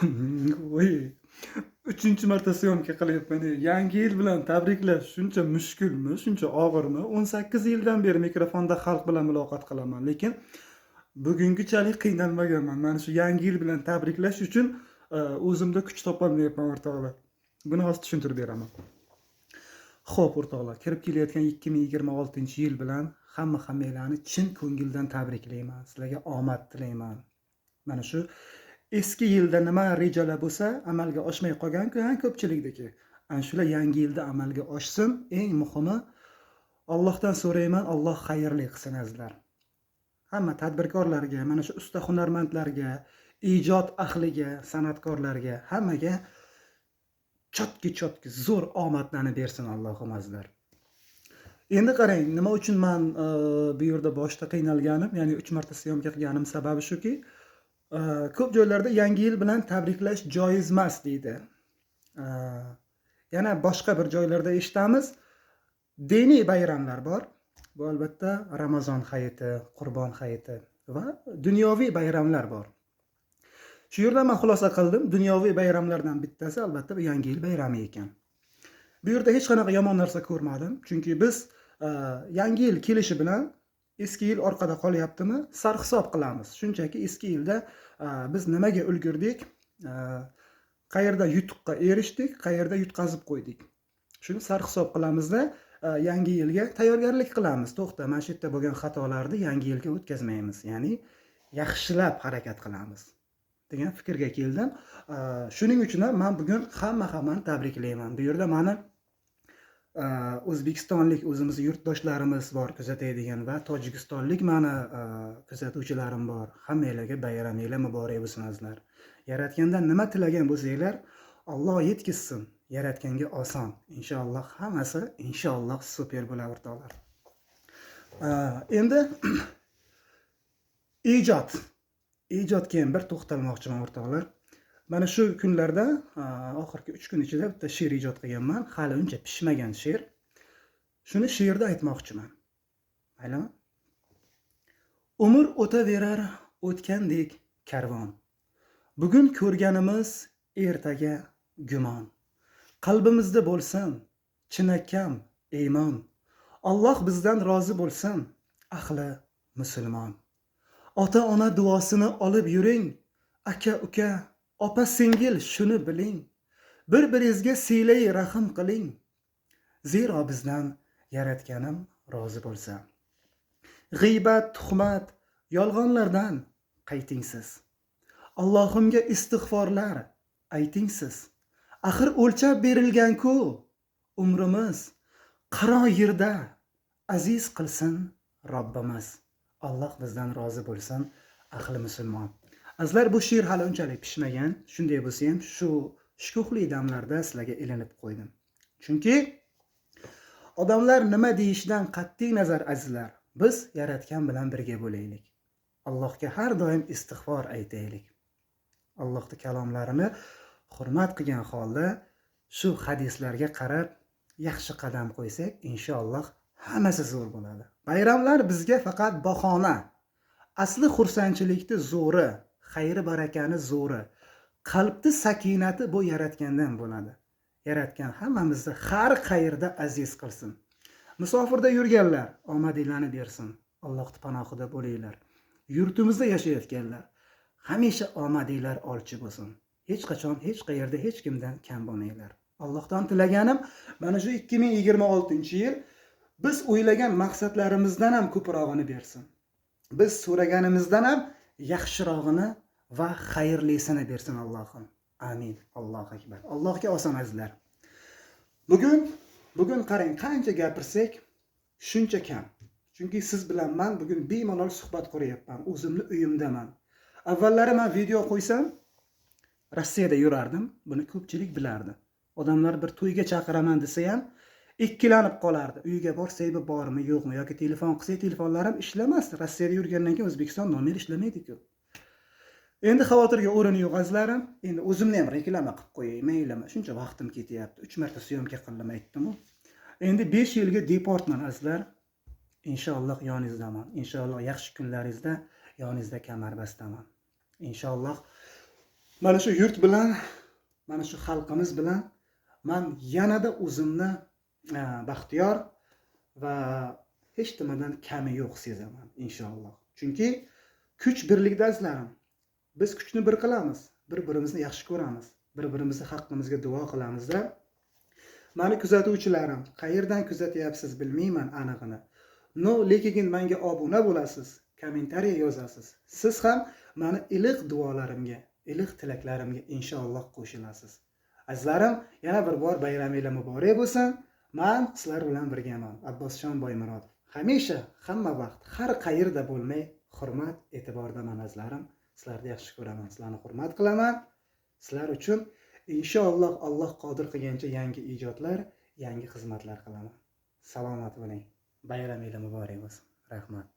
Voy, 3-marta syomka qilyapman. Yangi yil bilan tabriklash shuncha mushkulmi, shuncha og'irmi? 18 yildan beri mikrofonda xalq bilan muloqot qilaman, lekin bugungichalik qiynalmaganman. Mana shu yangi yil bilan tabriklash uchun o'zimda kuch topolmayapman o'rtoqlar. Buni hozir tushuntirib beraman. Xo'p o'rtoqlar, kirib kelayotgan 2026-yil bilan hammanglarni chin ko'ngildan tabriklayman. Sizlarga omad tilayman. Mana shu eski yilda nima rejalar bo'lsa, amalga oshmay qolgan-ku, ko'pchilikdagi. Ana shular yangi yilda amalga oshsin. Eng muhimi Allohdan so'rayman, Alloh xayrli qilsin azizlar. Hamma tadbirkorlarga, mana shu usta hunarmandlarga, ijod ahliga, san'atkorlarga, hammaga chotki zo'r omadlarni bersin Allohim azizlar. Endi qarang, nima uchun men bu yerda boshda qiynalganim, ya'ni 3 marta syomka qilganim sababi shuki, ko'p joylarda yangi yil bilan tabriklash joiz emas deydi. Yana boshqa bir joylarda eshitamiz, diniy bayramlar bor. Bu albatta Ramazon hayiti, Qurbon hayiti va dunyoviy bayramlar bor. Shu yerda men xulosa qildim, dunyoviy bayramlardan bittasi albatta bu yangi yil bayrami ekan. Bu yerda hech qanaqa yomon narsa ko'rmadim, chunki biz yangi yil kelishi bilan eski yil orqada qolyaptimi, sarhisob qilamiz. Shunchaki eski yilda biz nimaga ulgurdik, qayerda yutuqqa erishdik, qayerda yutqazib qo'ydik. Shuni sarhisob qilamizda yangi yilga tayyorgarlik qilamiz. To'xta, mana shu yerda bo'lgan xatolarni yangi yilga o'tkazmaymiz, ya'ni yaxshilab harakat qilamiz degan fikrga keldim. Shuning uchun ham men bugun hammani tabriklayman. Bu yerda meni O'zbekistonlik o'zimiz yurtdoshlarimiz bor kuzatadigan va Tojikistonlik meni kuzatuvchilarim bor. Hammanglarga bayramingiz muborak bo'lsin azizlar. Yaratgandan nima tilagan bo'lsanglar, Alloh yetkazsin. Yaratganga oson. Inshaalloh hammasi inshaalloh super bo'ladi o'rtoqlar. Endi ijodga ham bir to'xtalmoqchiman o'rtoqlar. Mana shu kunlarda oxirgi 3 kun ichida bitta she'r ijod qilganman. Hali uncha pishmagan she'r. Shuni she'rda aytmoqchiman. Maylimi? Umr o'taverar o'tgandek karvon. Bugun ko'rganimiz ertaga gumon. Qalbimizda bo'lsin chinakam iymon. Alloh bizdan rozi bo'lsin, ahli musulmon. Ota-ona duosini olib yuring, aka uka, opa singil shuni biling. Bir-biringizga siylay rahim qiling. Zero bizdan yaratganim rozi bo'lsa. G'iybat, tuhmat, yolg'onlardan qaytingsiz. Allohimga istig'forlar aytingsiz. Axir o'lchab berilgan-ku umrimiz. Qaro yerda aziz qilsin Robbimiz. Alloh bizdan rozi bo'lsin, ahli musulmon. Azizlar, bu she'r hali unchalik pishmagan. Shunday bo'lsa ham shu shukuhli damlarda sizlarga ilinib qo'ydim. Chunki odamlar nima deyishidan qat'iy nazar azizlar, biz yaratgan bilan birga bo'laylik. Allohga har doim istig'for aytaylik. Allohning kalomlarini hurmat qilgan holda shu hadislarga qarab yaxshi qadam qo'ysak, inshaalloh hammasi zo'r bo'ladi. Bayramlar bizga faqat bahona. Asli xursandchilikni zo'ri, xayri barakani zo'ri, qalbni sakinati bu yaratgandan bo'ladi. Yaratgan hammamizni har qayerda aziz qilsin. Musofirda yurganlar omadinglarni bersin. Allohning panohida bo'linglar. Yurtimizda yashayotganlar hamisha omadinglar olchi bo'lsin. Hech qachon hech qayerda hech kimdan kam bo'lmanglar. Allohdan tilaganim mana shu 2026-yil biz o'ylagan maqsadlarimizdan ham ko'prog'ini bersin. Biz so'raganimizdan ham yaxshirog'ini va xayrlisini bersin Allohim. Amin. Allohu akbar. Allohga oson azizlar. Bugun qarang, qancha gapirsak shuncha kam. Chunki siz bilan men bugun bemalol suhbat quryapman. O'zimni uyimdaman. Avvallari men video qo'ysam Rossiyada yurardim. Buni ko'pchilik bilardi. Odamlar bir to'yga chaqiraman desa ham ikkilanib qolardi. Uyga borsaymi, bormi, yo'qmi, yoki telefon qilsak telefonlarim ishlamasdi. Rossiyada yurgandan keyin O'zbekiston nomer ishlamaydi-ku. Endi xavotirga o'rin yo'q azizlarim. Endi o'zimni ham reklama qilib qo'yay, maylimi. Shuncha vaqtim ketyapti. 3 marta syomka qildim, aytdim-ku. Endi 5 yilga deportman azizlar. Inshaalloh yoningizdaman. Inshaalloh yaxshi kunlaringizda yoningizda kamarbastdaman. Inshaalloh Mana shu yurt bilan, mana shu xalqimiz bilan men yanada o'zimni baxtiyor va hech nimadan kami yo'q sezaman inshaalloh. Chunki kuch birlikda azizlarim. Biz kuchni bir qilamiz, bir-birimizni yaxshi ko'ramiz, bir-birimizni haqqimizga duo qilamizda. Meni kuzatuvchilarim, qayerdan kuzatyapsiz bilmayman anig'ini. Lekin menga obuna bo'lasiz, kommentariya yozasiz. Siz ham meni iliq duolarimga, iliq tilaklarimga inshaalloh qo'shilasiz. Azizlarim, yana bir bor bayramingiz muborak bo'lsin. Men sizlar bilan birgaman. Abbosjon Boymurodov. Hamisha, hamma vaqt, har qayerda bo'lmay, hurmat, e'tibordaman azizlarim. Sizlarni yaxshi ko'raman, sizlarni hurmat qilaman. Sizlar uchun inshaalloh Alloh qodir qilgancha yangi ijodlar, yangi xizmatlar qilaman. Salomat bo'ling. Bayramingiz muborak bo'lsin. Rahmat.